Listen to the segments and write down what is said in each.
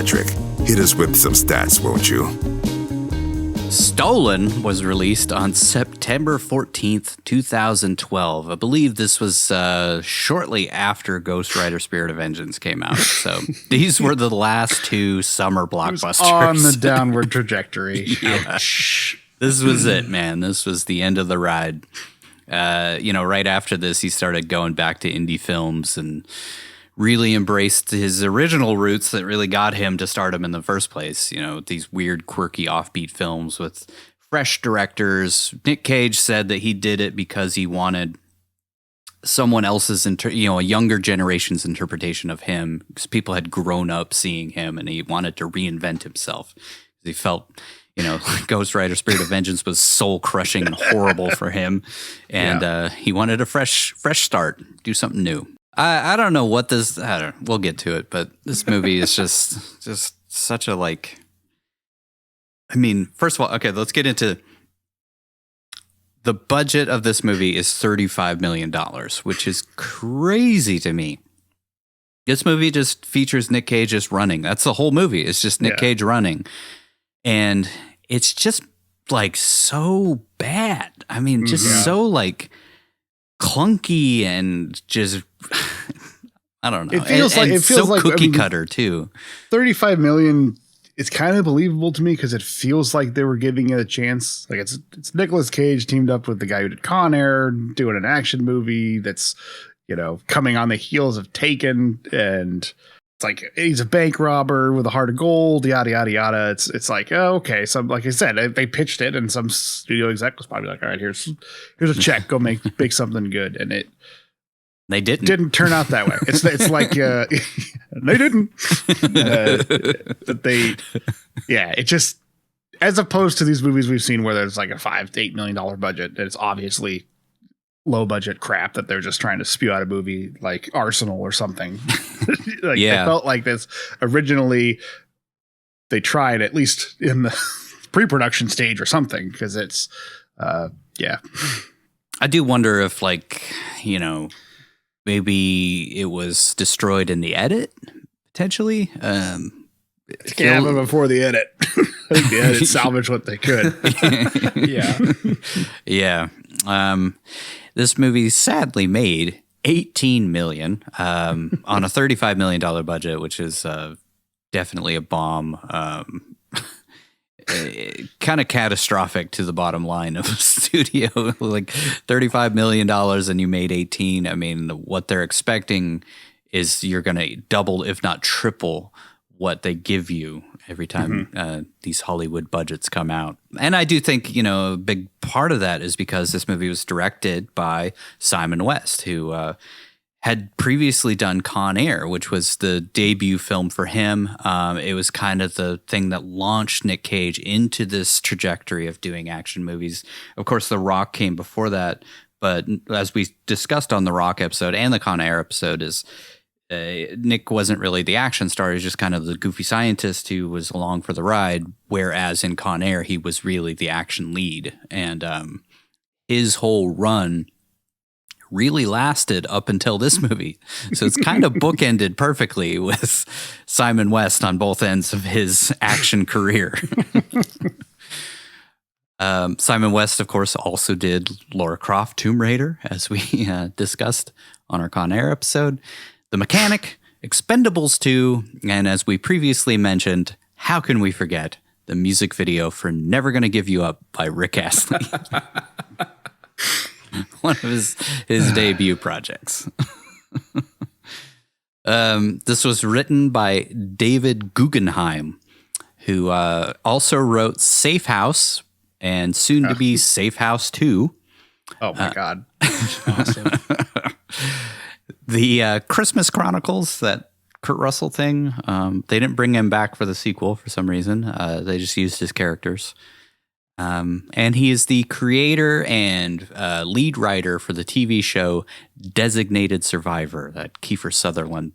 Patrick, hit us with some stats, won't you? Stolen was released on September 14th, 2012. I believe this was shortly after Ghost Rider Spirit of Vengeance came out. So these were the last two summer blockbusters. On the downward trajectory. Yeah. This was it, man. This was the end of the ride. Right after this, he started going back to indie films and really embraced his original roots that really got him to stardom in the first place. These weird, quirky, offbeat films with fresh directors. Nick Cage said that he did it because he wanted someone else's, a younger generation's interpretation of him, because people had grown up seeing him and he wanted to reinvent himself. He felt, Ghost Rider Spirit of Vengeance was soul-crushing and horrible for him. And he wanted a fresh start, do something new. I don't know what this. We'll get to it, but this movie is just such a first of all, okay, let's get into the budget of this movie is $35 million, which is crazy to me. This movie just features Nick Cage just running. That's the whole movie. It's just Nick Cage running, and it's just so bad. So clunky and just I don't know. It feels so cookie cutter too. 35 million. It's kind of believable to me because it feels like they were giving it a chance. Like it's Nicolas Cage teamed up with the guy who did Con Air, doing an action movie that's coming on the heels of Taken, and it's like he's a bank robber with a heart of gold, yada yada yada. It's like, oh, okay. So like I said, they pitched it, and some studio exec was probably like, all right, here's a check, go make something good, and they didn't turn out that way. It's like they didn't. But it just, as opposed to these movies we've seen where there's like a $5 to $8 million budget, that it's obviously low budget crap that they're just trying to spew out a movie like Arsenal or something. It felt like this originally. They tried, at least in the pre-production stage or something, because it's I do wonder if maybe it was destroyed in the edit, potentially. But before the edit. I think the edit salvaged what they could. Yeah. This movie sadly made $18 million on a $35 million budget, which is definitely a bomb. Kind of catastrophic to the bottom line of the studio. Like $35 million and you made 18. I mean, what they're expecting is you're going to double, if not triple, what they give you every time these Hollywood budgets come out. And I do think, a big part of that is because this movie was directed by Simon West, who had previously done Con Air, which was the debut film for him. It was kind of the thing that launched Nick Cage into this trajectory of doing action movies. Of course, The Rock came before that, but as we discussed on the Rock episode and the Con Air episode, is Nick wasn't really the action star. He was just kind of the goofy scientist who was along for the ride, whereas in Con Air, he was really the action lead. And his whole run really lasted up until this movie. So it's kind of bookended perfectly with Simon West on both ends of his action career. Simon West, of course, also did Lara Croft Tomb Raider, as we discussed on our Con Air episode, The Mechanic, Expendables 2, and as we previously mentioned, how can we forget the music video for Never Gonna Give You Up by Rick Astley? One of his debut projects. This was written by David Guggenheim, who also wrote Safe House and soon to be Safe House 2. Oh my God. Awesome. The Christmas Chronicles, that Kurt Russell thing, they didn't bring him back for the sequel for some reason. They just used his characters. And he is the creator and lead writer for the TV show Designated Survivor, that Kiefer Sutherland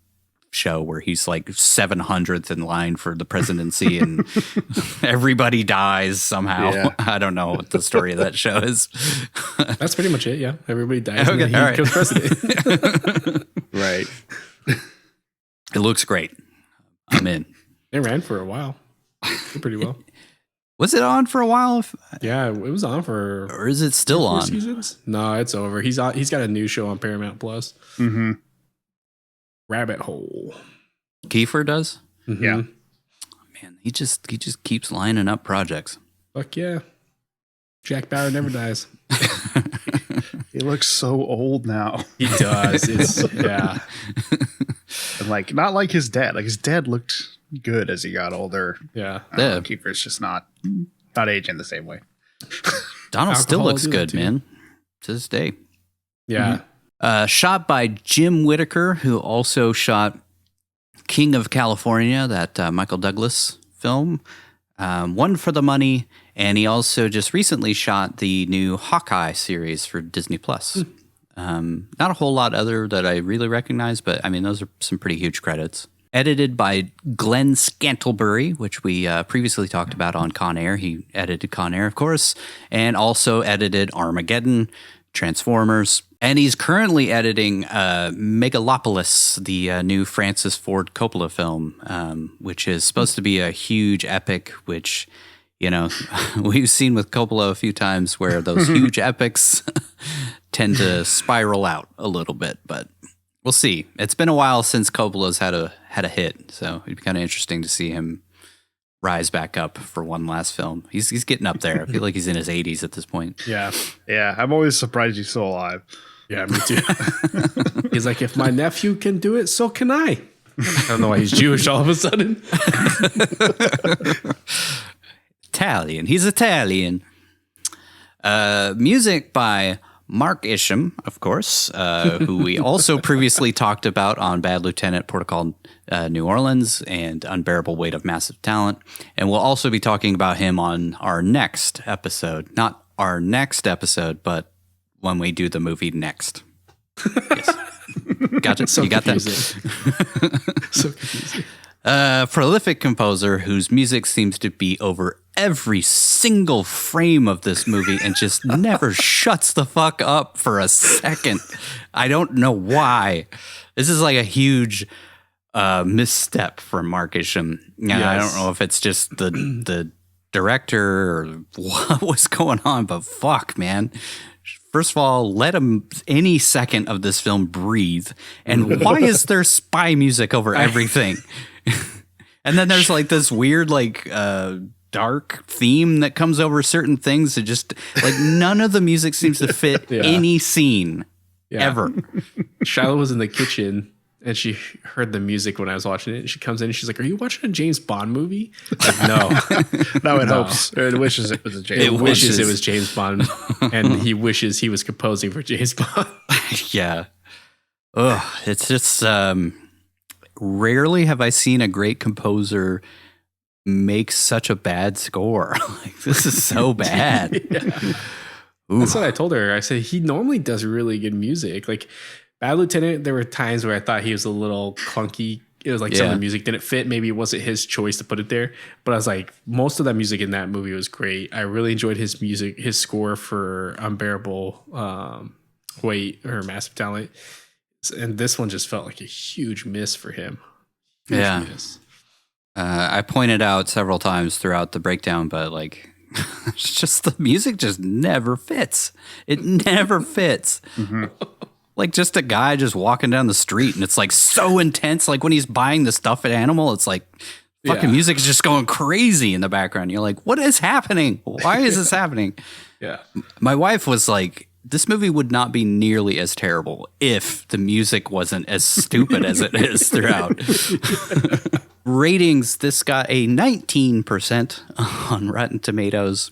show where he's like 700th in line for the presidency and everybody dies somehow. Yeah. I don't know what the story of that show is. That's pretty much it. Yeah. Everybody dies Okay, and then he becomes president. Right. It looks great. I'm in. It ran for a while. Did pretty well. Was it on for a while? Yeah, it was on for. Or is it still 4 on? seasons? No, it's over. He's got a new show on Paramount Plus. Mm-hmm. Rabbit Hole. Kiefer does? Mm-hmm. Yeah. Man, he just keeps lining up projects. Fuck yeah. Jack Bauer never dies. He looks so old now. He does. Yeah. And like, not like his dad. Like his dad looked good as he got older. Yeah. Yeah. Kiefer's just not aging the same way. Donald still Alcohol looks do good, that too. man. To this day. Yeah. Shot by Jim Whittaker, who also shot King of California, that Michael Douglas film. One for the money, and he also just recently shot the new Hawkeye series for Disney Plus. Not a whole lot other that I really recognize, but I mean, those are some pretty huge credits. Edited by Glenn Scantlebury, which we previously talked about on Con Air. He edited Con Air, of course, and also edited Armageddon, Transformers, and he's currently editing Megalopolis, the new Francis Ford Coppola film, which is supposed to be a huge epic, which, you know, we've seen with Coppola a few times where those huge epics tend to spiral out a little bit, but we'll see. It's been a while since Coppola's had a hit, so it'd be kind of interesting to see him rise back up for one last film. He's getting up there. I feel like he's in his 80s at this point. Yeah. Yeah, I'm always surprised he's still alive. Yeah, me too. He's like, if my nephew can do it, so can I. I don't know why he's Jewish all of a sudden. Italian. He's Italian. Music by Mark Isham, of course, who we also previously talked about on Bad Lieutenant, Protocol New Orleans, and Unbearable Weight of Massive Talent. And we'll also be talking about him on our next episode. Not our next episode, but when we do the movie next. Yes. Gotcha. So you got confusing. that? So confusing. Prolific composer whose music seems to be over every single frame of this movie and just never shuts the fuck up for a second. I don't know why. This is like a huge misstep for Mark Isham. Yeah, I don't know if it's just the director or what was going on, but fuck, man. First of all, let him any second of this film breathe. And why is there spy music over everything? And then there's like this weird like dark theme that comes over certain things. It just like none of the music seems to fit any scene ever. Shiloh was in the kitchen and she heard the music when I was watching it. And she comes in and she's like, "Are you watching a James Bond movie?" Like, no. No, it hopes. It wishes it was a James. It wishes it was James Bond, and he wishes he was composing for James Bond. Yeah. Ugh, it's just rarely have I seen a great composer make such a bad score. Like, this is so bad. That's what I told her. I said he normally does really good music. Like Bad Lieutenant, there were times where I thought he was a little clunky. It was like some of the music didn't fit. Maybe it wasn't his choice to put it there. But I was like, most of that music in that movie was great. I really enjoyed his music, his score for Unbearable Weight or Massive Talent. And this one just felt like a huge miss for him. Huge miss. I pointed out several times throughout the breakdown, but like, it's just the music just never fits. It never fits. Like just a guy just walking down the street and it's like so intense. Like when he's buying the stuffed animal, it's like fucking music is just going crazy in the background. You're like, what is happening? Why is this happening? Yeah. My wife was like, this movie would not be nearly as terrible if the music wasn't as stupid as it is throughout. Ratings, this got a 19% on Rotten Tomatoes,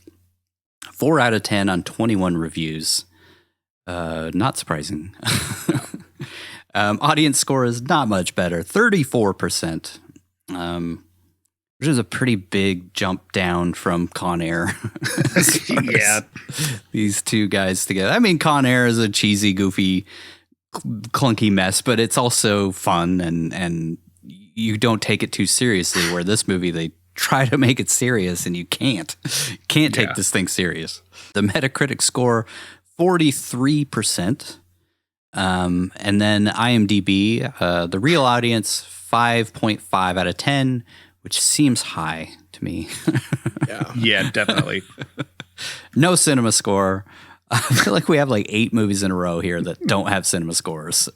4 out of 10 on 21 reviews. Not surprising. Audience score is not much better, 34%, which is a pretty big jump down from Con Air. Yeah. These two guys together. I mean, Con Air is a cheesy, goofy, clunky mess, but it's also fun and you don't take it too seriously, where this movie, they try to make it serious and you can't take this thing serious. The Metacritic score, 43%. And then IMDb, the real audience, 5.5 out of 10, which seems high to me. Yeah, definitely. No cinema score. I feel like we have like 8 movies in a row here that don't have cinema scores,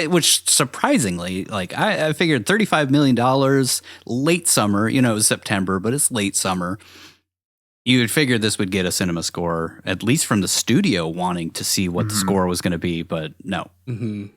which surprisingly, like I figured $35 million, late summer, it was September, but it's late summer. You would figure this would get a cinema score, at least from the studio wanting to see what the score was going to be, but no. Mm-hmm.